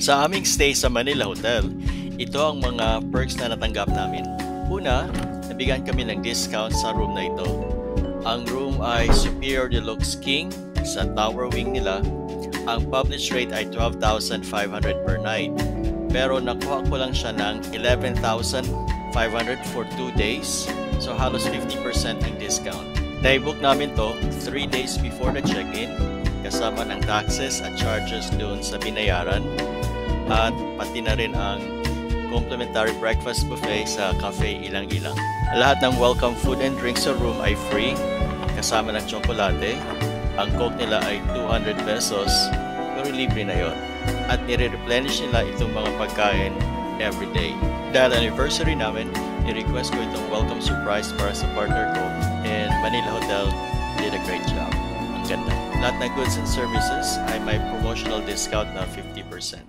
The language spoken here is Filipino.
Sa aming stay sa Manila Hotel, ito ang mga perks na natanggap namin. Una, nabigyan kami ng discount sa room na ito. Ang room ay Superior Deluxe King sa Tower Wing nila. Ang published rate ay 12,500 per night. Pero nakuha ko lang siya ng 11,500 for 2 days. So halos 50% ang discount. Naibook namin to 3 days before the check-in, kasama ng taxes at charges doon sa binayaran, at pati na rin ang complimentary breakfast buffet sa Cafe Ilang-Ilang. Lahat ng welcome food and drinks sa room ay free, kasama ng tsokolate. Ang coke nila ay 200 pesos, pero libre na yon. At nire-replenish nila itong mga pagkain every day. Dahil anniversary namin, ni-request ko itong welcome surprise para sa partner ko, and Manila Hotel did a great job. Ang ganda. Lahat ng goods and services ay may promotional discount na 50%.